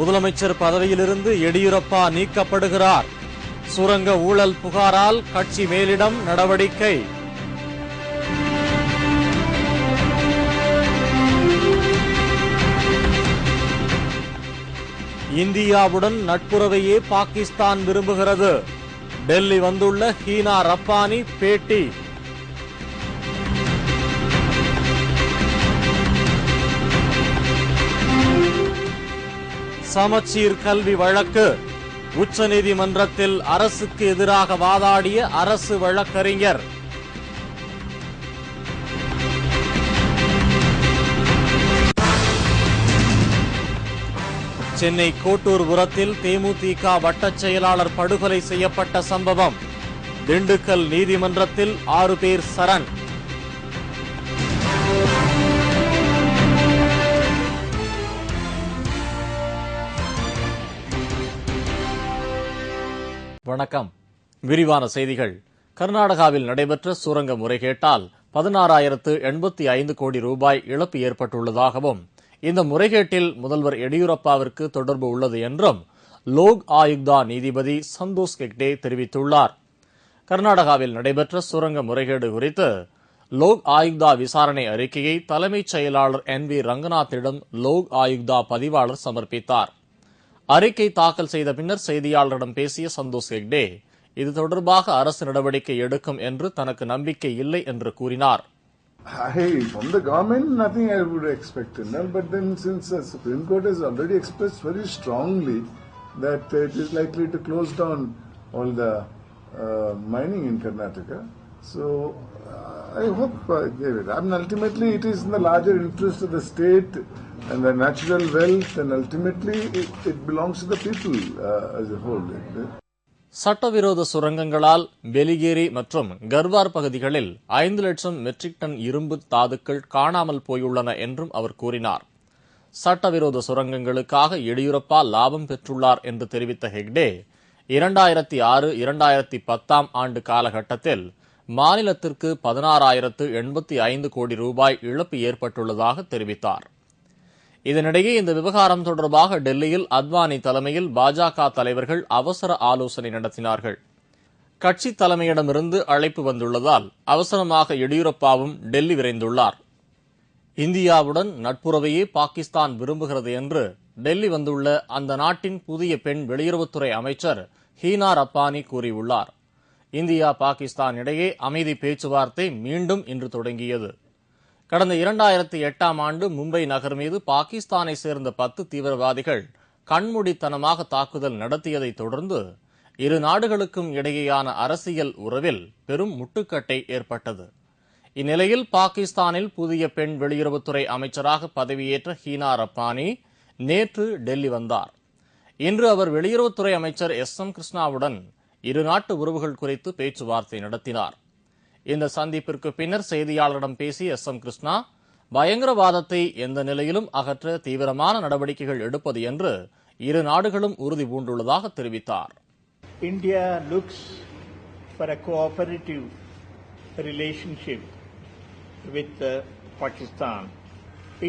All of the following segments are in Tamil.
முதலமைச்சர் பதவியிலிருந்து எடியூரப்பா நீக்கப்படுகிறார். சுரங்க ஊழல் புகாரால் கட்சி மேலிடம் நடவடிக்கை. இந்தியாவுடன் நட்புறவையே பாகிஸ்தான் விரும்புகிறது. டெல்லி வந்துள்ள ஹீனா ரப்பானி பேட்டி. சமச்சீர் கல்வி வழக்கு. உச்சநீதிமன்றத்தில் அரசுக்கு எதிராக வாதாடிய அரசு வழக்கறிஞர். சென்னை கோட்டூர்புரத்தில் தேமுதிக வட்டச் செயலாளர் படுகொலை செய்யப்பட்ட சம்பவம். திண்டுக்கல் நீதிமன்றத்தில் 6 பேர் சரண். வணக்கம். விரிவான செய்திகள். கர்நாடகாவில் நடைபெற்ற சுரங்க முறைகேட்டால் 16,085 கோடி ரூபாய் இழப்பு ஏற்பட்டுள்ளதாகவும் இந்த முறைகேட்டில் முதல்வர் எடியூரப்பாவிற்கு தொடர்பு உள்ளது என்றும் லோக் ஆயுக்தா நீதிபதி சந்தோஷ் ஹெக்டே தெரிவித்துள்ளார். கர்நாடகாவில் நடைபெற்ற சுரங்க முறைகேடு குறித்து லோக் ஆயுக்தா விசாரணை அறிக்கையை தலைமைச் செயலாளர் NV ரங்கநாத்திடம் லோக் ஆயுக்தா பதிவாளர் சமர்ப்பித்தார். அறிக்கை தாக்கல் செய்த பின்னர் செய்தியாளரிடம் பேசிய சந்தோஷ் ஹெக்டே இது தொடர்பாக அரசு நடவடிக்கை எடுக்கும் என்று தனக்கு நம்பிக்கை இல்லை என்று கூறினார். From the government, nothing I would expect. But then since the Supreme Court has already expressed very strongly that it is likely to close down all the mining in Karnataka, so I hope they will. I mean, ultimately it is in the larger interest of the state and the natural wealth, and ultimately it belongs to the people as a whole. சட்டவிரோத சுரங்கங்களால் பெலிகேரி மற்றும் கர்வார் பகுதிகளில் 5 லட்சம் மெட்ரிக் டன் இரும்பு தாதுக்கள் காணாமல் போயுள்ளன என்றும் அவர் கூறினார். சட்டவிரோத சுரங்கங்களுக்காக எடியூரப்பா லாபம் பெற்றுள்ளார் என்று தெரிவித்த ஹெக்டே 2006-2010 ஆண்டு காலகட்டத்தில் மாநிலத்திற்கு 16,085 கோடி ரூபாய் இழப்பு ஏற்பட்டுள்ளதாக தெரிவித்தார். இதனிடையே இந்த விவகாரம் தொடர்பாக டெல்லியில் அத்வானி தலைமையில் பாஜக தலைவர்கள் அவசர ஆலோசனை நடத்தினார்கள். கட்சி தலைமையிடமிருந்து அழைப்பு வந்துள்ளதால் அவசரமாக எடியூரப்பாவும் டெல்லி விரைந்துள்ளார். இந்தியாவுடன் நட்புறவையே பாகிஸ்தான் விரும்புகிறது என்று டெல்லி வந்துள்ள அந்த நாட்டின் புதிய பெண் வெளியுறவுத்துறை அமைச்சர் ஹீனா ரப்பானி கூறியுள்ளார். இந்தியா பாகிஸ்தான் இடையே அமைதி பேச்சுவார்த்தை மீண்டும் இன்று தொடங்கியது. கடந்த 2008ஆம் ஆண்டு மும்பை நகர் மீது பாகிஸ்தானை சேர்ந்த 10 தீவிரவாதிகள் கண்மூடித்தனமாக தாக்குதல் நடத்தியதைத் தொடர்ந்து இரு நாடுகளுக்கும் இடையேயான அரசியல் உறவில் பெரும் முட்டுக்கட்டை ஏற்பட்டது. இந்நிலையில் பாகிஸ்தானில் புதிய பெண் வெளியுறவுத்துறை அமைச்சராக பதவியேற்ற ஹீனா ரப்பானி நேற்று டெல்லி வந்தார். இன்று அவர் வெளியுறவுத்துறை அமைச்சர் SM கிருஷ்ணாவுடன் இரு நாட்டு உறவுகள் குறித்து பேச்சுவார்த்தை நடத்தினார். இந்த சந்திப்பிற்கு பின்னர் செய்தியாளரிடம் பேசிய SM கிருஷ்ணா பயங்கரவாதத்தை எந்த நிலையிலும் அகற்ற தீவிரமான நடவடிக்கைகள் எடுப்பது என்று இரு நாடுகளும் உறுதி பூண்டுள்ளதாக தெரிவித்தார். India looks for a cooperative relationship with Pakistan.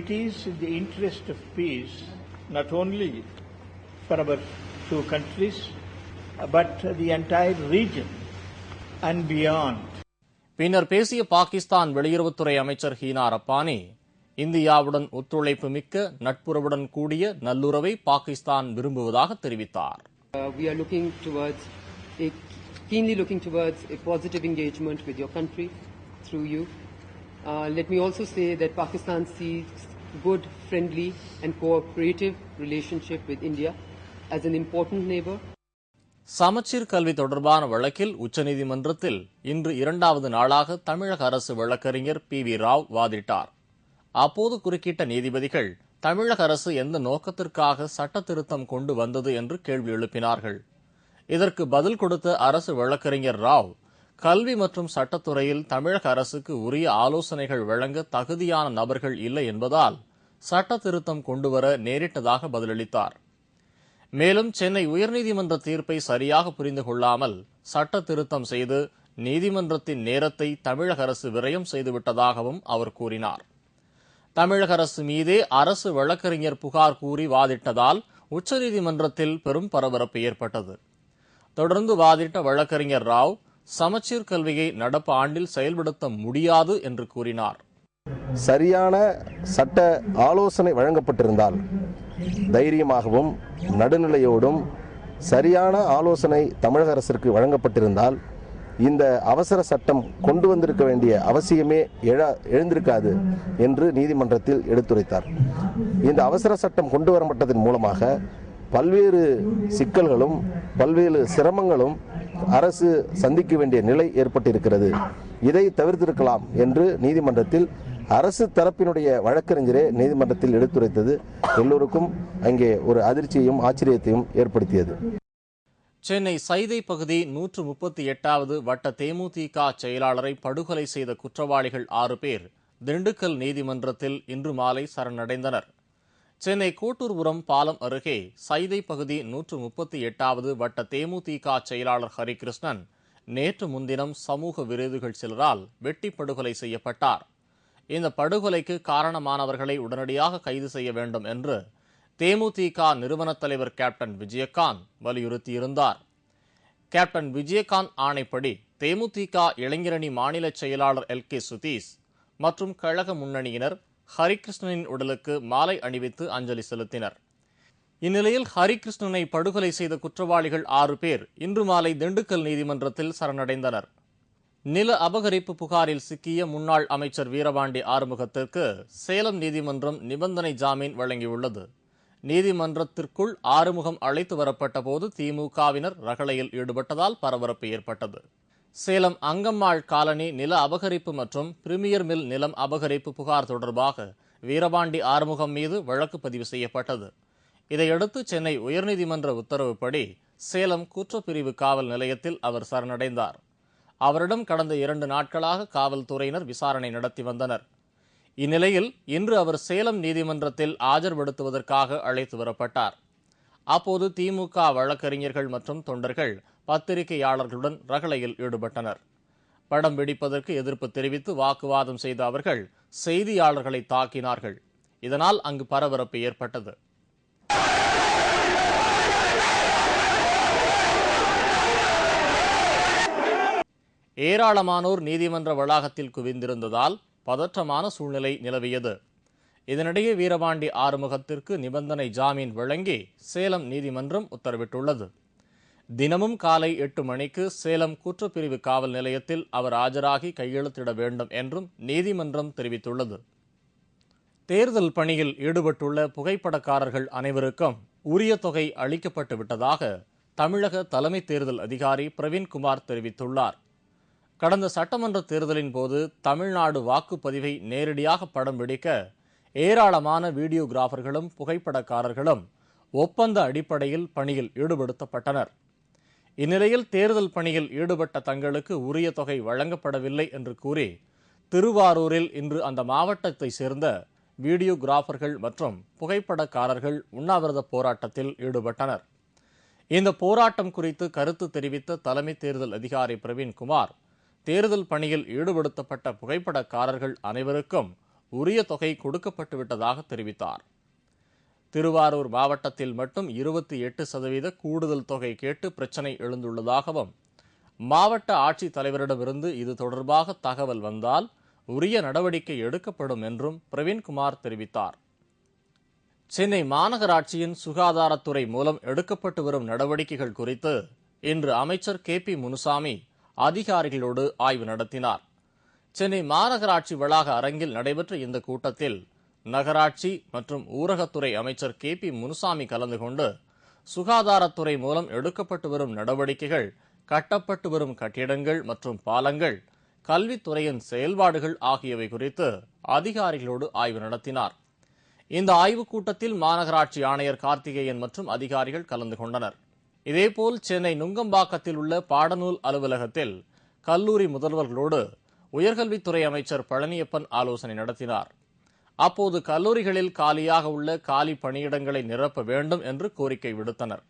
It is in the interest of peace not only for our two countries but the entire region and beyond. பின்னர் பேசிய பாகிஸ்தான் வெளியுறவுத்துறை அமைச்சர் ஹீனா ரப்பானி இந்தியாவுடன் ஒத்துழைப்பு மிக்க நட்புறவுடன் கூடிய நல்லுறவை பாகிஸ்தான் விரும்புவதாக தெரிவித்தார். We are keenly looking towards a positive engagement with your country through you. Let me also say that Pakistan sees good, friendly and cooperative relationship with India as an important neighbor. சமச்சீர் கல்வி தொடர்பான வழக்கில் உச்சநீதிமன்றத்தில் இன்று 2வது நாளாக தமிழக அரசு வழக்கறிஞர் PV ராவ் வாதிட்டார். அப்போது குறுக்கிட்ட நீதிபதிகள் தமிழக அரசு எந்த நோக்கத்திற்காக சட்ட திருத்தம் கொண்டு வந்தது என்று கேள்வி எழுப்பினார்கள். இதற்கு பதில் கொடுத்த அரசு வழக்கறிஞர் ராவ் கல்வி மற்றும் சட்டத்துறையில் தமிழக அரசுக்கு உரிய ஆலோசனைகள் வழங்க தகுதியான நபர்கள் இல்லை என்பதால் சட்ட திருத்தம் கொண்டுவர நேரிட்டதாக பதிலளித்தார். மேலும் சென்னை உயர்நீதிமன்ற தீர்ப்பை சரியாக புரிந்து கொள்ளாமல் சட்ட திருத்தம் செய்து நீதிமன்றத்தின் நேரத்தை தமிழக அரசு விரயம் செய்துவிட்டதாகவும் அவர் கூறினார். தமிழக அரசு மீதே அரசு வழக்கறிஞர் புகார் கூறி வாதிட்டதால் உச்சநீதிமன்றத்தில் பெரும் பரபரப்பு ஏற்பட்டது. தொடர்ந்து வாதிட்ட வழக்கறிஞர் ராவ் சமச்சீர் கல்வியை நடப்பு ஆண்டில் செயல்படுத்த முடியாது என்று கூறினார். சரியான சட்ட ஆலோசனை வழங்கப்பட்டிருந்தால் தைரியமாகவும் நடுநிலையோடும் சரியான ஆலோசனை தமிழக அரசிற்கு வழங்கப்பட்டிருந்தால் இந்த அவசர சட்டம் கொண்டு வந்திருக்க வேண்டிய அவசியமே எழுந்திருக்காது என்று நீதிமன்றத்தில் எடுத்துரைத்தார். இந்த அவசர சட்டம் கொண்டு வரப்பட்டதன் மூலமாக பல்வேறு சிக்கல்களும் பல்வேறு சிரமங்களும் அரசு சந்திக்க வேண்டிய நிலை ஏற்பட்டிருக்கிறது. இதை தவிர்த்திருக்கலாம் என்று நீதிமன்றத்தில் அரசு தரப்பினுடைய வழக்கறிஞரே நீதிமன்றத்தில் எடுத்துரைத்தது எல்லோருக்கும் அங்கே ஒரு அதிர்ச்சியையும் ஆச்சரியத்தையும் ஏற்படுத்தியது. சென்னை சைதை பகுதி 138வது வட்ட தேமுதிக செயலாளரை படுகொலை செய்த குற்றவாளிகள் 6 பேர் திண்டுக்கல் நீதிமன்றத்தில் இன்று மாலை சரணடைந்தனர். சென்னை கோட்டூர்புரம் பாலம் அருகே சைதை பகுதி 138வது வட்ட தேமுதிக செயலாளர் ஹரிகிருஷ்ணன் நேற்று முன்தினம் சமூக விரோதிகள் சிலரால் வெட்டி படுகொலை செய்யப்பட்டார். இந்த படுகொலைக்கு காரணமானவர்களை உடனடியாக கைது செய்ய வேண்டும் என்று தேமுதிக நிறுவன தலைவர் கேப்டன் விஜயகாந்த் வலியுறுத்தியிருந்தார். கேப்டன் விஜயகாந்த் ஆணைப்படி தேமுதிக இளைஞரணி மாநில செயலாளர் LK சுதீஷ் மற்றும் கழக முன்னணியினர் ஹரிகிருஷ்ணனின் உடலுக்கு மாலை அணிவித்து அஞ்சலி செலுத்தினர். இந்நிலையில் ஹரிகிருஷ்ணனை படுகொலை செய்த குற்றவாளிகள் 6 பேர் இன்று மாலை திண்டுக்கல் நீதிமன்றத்தில் சரணடைந்தனர். நில அபகரிப்பு புகாரில் சிக்கிய முன்னாள் அமைச்சர் வீரபாண்டி ஆறுமுகத்திற்கு சேலம் நீதிமன்றம் நிபந்தனை ஜாமீன் வழங்கியுள்ளது. நீதிமன்றத்திற்குள் ஆறுமுகம் அழைத்து வரப்பட்ட போது திமுகவினர் ரகளையில் ஈடுபட்டதால் பரபரப்பு ஏற்பட்டது. சேலம் அங்கம்மாள் காலனி நில அபகரிப்பு மற்றும் பிரிமியர் மில் நிலம் அபகரிப்பு புகார் தொடர்பாக வீரபாண்டி ஆறுமுகம் மீது வழக்கு பதிவு செய்யப்பட்டது. இதையடுத்து சென்னை உயர்நீதிமன்ற உத்தரவுப்படி சேலம் குற்றப்பிரிவு காவல் நிலையத்தில் அவர் சரணடைந்தார். அவரிடம் கடந்த 2 நாட்களாக காவல்துறையினர் விசாரணை நடத்தி வந்தனர். இந்நிலையில் இன்று அவர் சேலம் நீதிமன்றத்தில் ஆஜர்படுத்துவதற்காக அழைத்து வரப்பட்டார். அப்போது திமுக வழக்கறிஞர்கள் மற்றும் தொண்டர்கள் பத்திரிகையாளர்களுடன் ரகளையில் ஈடுபட்டனர். படம் பிடிப்பதற்கு எதிர்ப்பு தெரிவித்து வாக்குவாதம் செய்த அவர்கள் செய்தியாளர்களை தாக்கினார்கள். இதனால் அங்கு பரபரப்பு ஏற்பட்டது. ஏராளமானோர் நீதிமன்ற வளாகத்தில் குவிந்திருந்ததால் பதற்றமான சூழ்நிலை நிலவியது. இதனிடையே வீரபாண்டி ஆறுமுகத்திற்கு நிபந்தனை ஜாமீன் வழங்கி சேலம் நீதிமன்றம் உத்தரவிட்டுள்ளது. தினமும் காலை 8 மணிக்கு சேலம் குற்றப்பிரிவு காவல் நிலையத்தில் அவர் ஆஜராகி கையெழுத்திட வேண்டும் என்றும் நீதிமன்றம் தெரிவித்துள்ளது. தேர்தல் பணியில் ஈடுபட்டுள்ள புகைப்படக்காரர்கள் அனைவருக்கும் உரிய தொகை அளிக்கப்பட்டு விட்டதாக தமிழக தலைமை தேர்தல் அதிகாரி பிரவீன்குமார் தெரிவித்துள்ளார். கடந்த சட்டமன்ற தேர்தலின் போது தமிழ்நாடு வாக்குப்பதிவை நேரடியாக படம் பிடிக்க ஏராளமான வீடியோகிராஃபர்களும் புகைப்படக்காரர்களும் ஒப்பந்த அடிப்படையில் பணியில் ஈடுபடுத்தப்பட்டனர். இந்நிலையில் தேர்தல் பணியில் ஈடுபட்ட தங்களுக்கு உரிய தொகை வழங்கப்படவில்லை என்று கூறி திருவாரூரில் இன்று அந்த மாவட்டத்தை சேர்ந்த வீடியோகிராஃபர்கள் மற்றும் புகைப்படக்காரர்கள் உண்ணாவிரத போராட்டத்தில் ஈடுபட்டனர். இந்த போராட்டம் குறித்து கருத்து தெரிவித்த தலைமை தேர்தல் அதிகாரி பிரவீன்குமார் தேர்தல் பணியில் ஈடுபடுத்தப்பட்ட புகைப்படக்காரர்கள் அனைவருக்கும் உரிய தொகை கொடுக்கப்பட்டுவிட்டதாக தெரிவித்தார். திருவாரூர் மாவட்டத்தில் மட்டும் 28% கூடுதல் தொகை கேட்டு பிரச்சினை எழுந்துள்ளதாகவும் மாவட்ட ஆட்சித் தலைவரிடமிருந்து இது தொடர்பாக தகவல் வந்தால் உரிய நடவடிக்கை எடுக்கப்படும் என்றும் பிரவீன்குமார் தெரிவித்தார். சென்னை மாநகராட்சியின் சுகாதாரத்துறை மூலம் எடுக்கப்பட்டு வரும் நடவடிக்கைகள் குறித்து இன்று அமைச்சர் KP முனுசாமி அதிகாரிகளோடு ஆய்வு நடத்தினார். சென்னை மாநகராட்சி வளாக அரங்கில் நடைபெற்ற இந்த கூட்டத்தில் நகராட்சி மற்றும் ஊரகத்துறை அமைச்சர் KP முனுசாமி கலந்து கொண்டு சுகாதாரத்துறை மூலம் எடுக்கப்பட்டு வரும் நடவடிக்கைகள், கட்டப்பட்டு வரும் கட்டிடங்கள் மற்றும் பாலங்கள், கல்வித்துறையின் செயல்பாடுகள் ஆகியவை குறித்து அதிகாரிகளோடு ஆய்வு நடத்தினார். இந்த ஆய்வுக் கூட்டத்தில் மாநகராட்சி ஆணையர் கார்த்திகேயன் மற்றும் அதிகாரிகள் கலந்து கொண்டனர். இதேபோல் சென்னை நுங்கம்பாக்கத்தில் உள்ள பாடநூல் அலுவலகத்தில் கல்லூரி முதல்வர்களோடு உயர்கல்வித்துறை அமைச்சர் பழனியப்பன் ஆலோசனை நடத்தினார். அப்போது கல்லூரிகளில் காலியாக உள்ள காலி பணியிடங்களை நிரப்ப வேண்டும் என்று கோரிக்கை விடுத்தனர்.